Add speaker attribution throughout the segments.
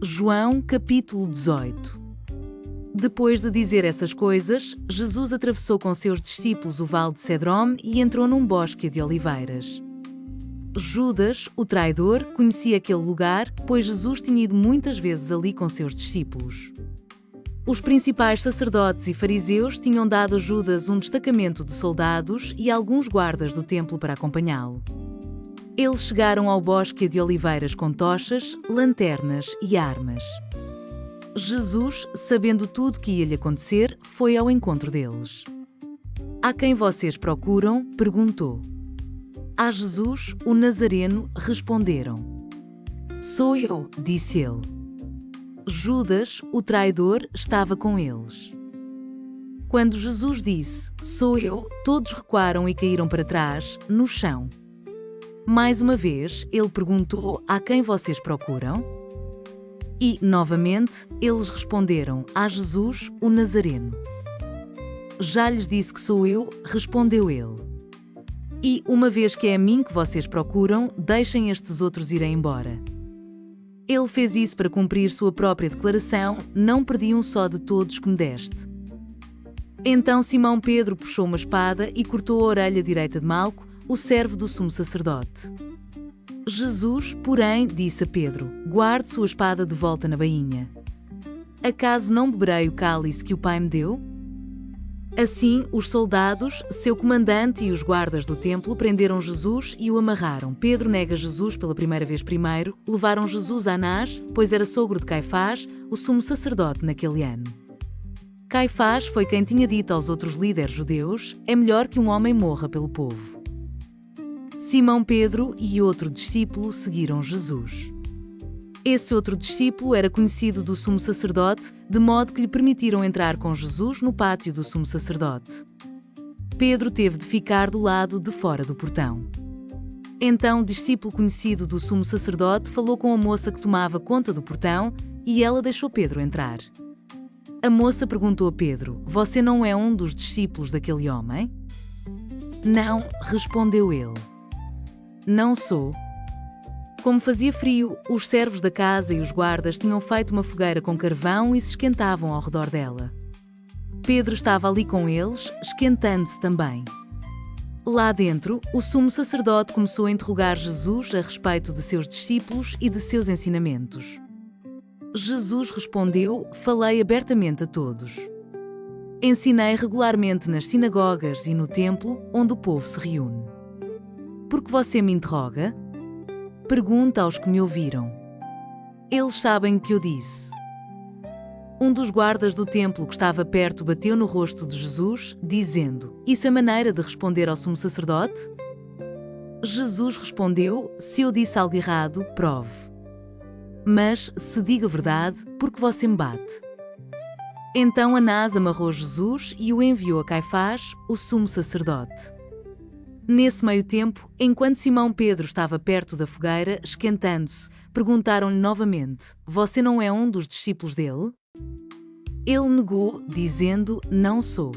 Speaker 1: João capítulo 18. Depois de dizer essas coisas, Jesus atravessou com seus discípulos o vale de Cedrom e entrou num bosque de oliveiras. Judas, o traidor, conhecia aquele lugar, pois Jesus tinha ido muitas vezes ali com seus discípulos. Os principais sacerdotes e fariseus tinham dado a Judas um destacamento de soldados e alguns guardas do templo para acompanhá-lo. Eles chegaram ao bosque de oliveiras com tochas, lanternas e armas. Jesus, sabendo tudo que ia lhe acontecer, foi ao encontro deles. "A quem vocês procuram?", perguntou. "A Jesus, o Nazareno", responderam. "Sou eu", disse ele. Judas, o traidor, estava com eles. Quando Jesus disse, "Sou eu", todos recuaram e caíram para trás, no chão. Mais uma vez, ele perguntou, "A quem vocês procuram?" E, novamente, eles responderam, "A Jesus, o Nazareno." "Já lhes disse que sou eu", respondeu ele. "E, uma vez que é a mim que vocês procuram, deixem estes outros irem embora." Ele fez isso para cumprir sua própria declaração, "Não perdi um só de todos que me deste." Então Simão Pedro puxou uma espada e cortou a orelha direita de Malco, o servo do sumo sacerdote. Jesus, porém, disse a Pedro, "Guarde sua espada de volta na bainha. Acaso não beberei o cálice que o Pai me deu?" Assim, os soldados, seu comandante e os guardas do templo prenderam Jesus e o amarraram. Pedro nega Jesus pela primeira vez primeiro, levaram Jesus a Anás, pois era sogro de Caifás, o sumo sacerdote naquele ano. Caifás foi quem tinha dito aos outros líderes judeus, "É melhor que um homem morra pelo povo." Simão Pedro e outro discípulo seguiram Jesus. Esse outro discípulo era conhecido do sumo sacerdote, de modo que lhe permitiram entrar com Jesus no pátio do sumo sacerdote. Pedro teve de ficar do lado de fora do portão. Então, o discípulo conhecido do sumo sacerdote falou com a moça que tomava conta do portão e ela deixou Pedro entrar. A moça perguntou a Pedro, "Você não é um dos discípulos daquele homem?" "Não", respondeu ele. "Não sou." Como fazia frio, os servos da casa e os guardas tinham feito uma fogueira com carvão e se esquentavam ao redor dela. Pedro estava ali com eles, esquentando-se também. Lá dentro, o sumo sacerdote começou a interrogar Jesus a respeito de seus discípulos e de seus ensinamentos. Jesus respondeu, "Falei abertamente a todos. Ensinei regularmente nas sinagogas e no templo, onde o povo se reúne. Por que você me interroga? Pergunta aos que me ouviram. Eles sabem o que eu disse." Um dos guardas do templo que estava perto bateu no rosto de Jesus, dizendo, "Isso é maneira de responder ao sumo sacerdote?" Jesus respondeu, "Se eu disse algo errado, prove. Mas, se digo a verdade, por que você me bate?" Então Anás amarrou Jesus e o enviou a Caifás, o sumo sacerdote. Nesse meio tempo, enquanto Simão Pedro estava perto da fogueira, esquentando-se, perguntaram-lhe novamente, "Você não é um dos discípulos dele?" Ele negou, dizendo, "Não sou."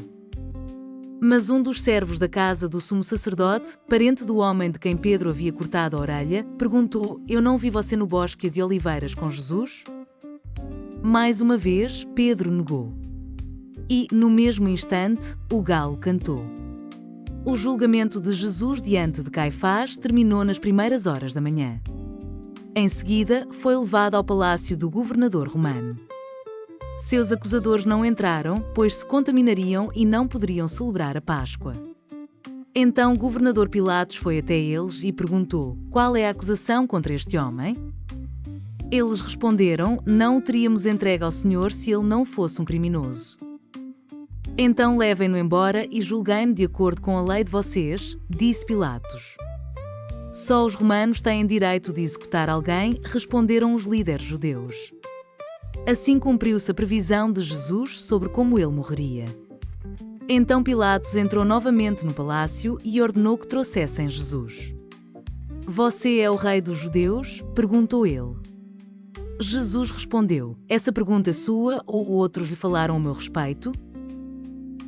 Speaker 1: Mas um dos servos da casa do sumo sacerdote, parente do homem de quem Pedro havia cortado a orelha, perguntou, "Eu não vi você no bosque de oliveiras com Jesus?" Mais uma vez, Pedro negou. E, no mesmo instante, o galo cantou. O julgamento de Jesus diante de Caifás terminou nas primeiras horas da manhã. Em seguida, foi levado ao palácio do governador romano. Seus acusadores não entraram, pois se contaminariam e não poderiam celebrar a Páscoa. Então o governador Pilatos foi até eles e perguntou, "Qual é a acusação contra este homem?" Eles responderam, "Não o teríamos entregue ao Senhor se ele não fosse um criminoso." "Então levem-no embora e julguem-no de acordo com a lei de vocês", disse Pilatos. "Só os romanos têm direito de executar alguém", responderam os líderes judeus. Assim cumpriu-se a previsão de Jesus sobre como ele morreria. Então Pilatos entrou novamente no palácio e ordenou que trouxessem Jesus. "Você é o rei dos judeus?", perguntou ele. Jesus respondeu, "Essa pergunta é sua ou outros lhe falaram a meu respeito?"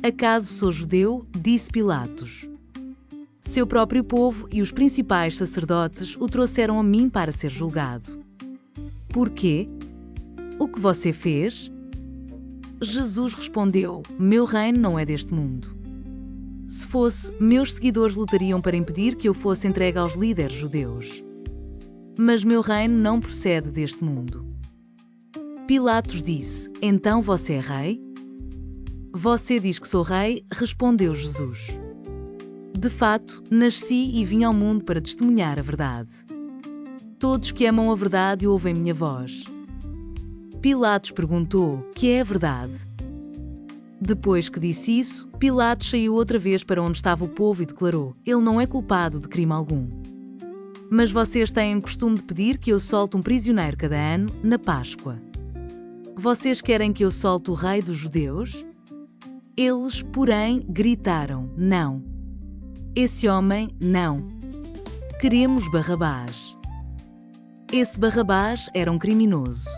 Speaker 1: "Acaso sou judeu?", disse Pilatos. "Seu próprio povo e os principais sacerdotes o trouxeram a mim para ser julgado. Por quê?" O que você fez? Jesus respondeu: Meu reino não é deste mundo. Se fosse, meus seguidores lutariam para impedir que eu fosse entregue aos líderes judeus. Mas meu reino não procede deste mundo. Pilatos disse: Então você é rei? Você diz que sou rei, respondeu Jesus. De fato, nasci e vim ao mundo para testemunhar a verdade. Todos que amam a verdade ouvem minha voz. Pilatos perguntou: Que é a verdade? Depois que disse isso, Pilatos saiu outra vez para onde estava o povo e declarou: Ele não é culpado de crime algum. Mas vocês têm o costume de pedir que eu solte um prisioneiro cada ano, na Páscoa. Vocês querem que eu solte o rei dos judeus? Eles, porém, gritaram: Não. Esse homem, não. Queremos Barrabás. Esse Barrabás era um criminoso.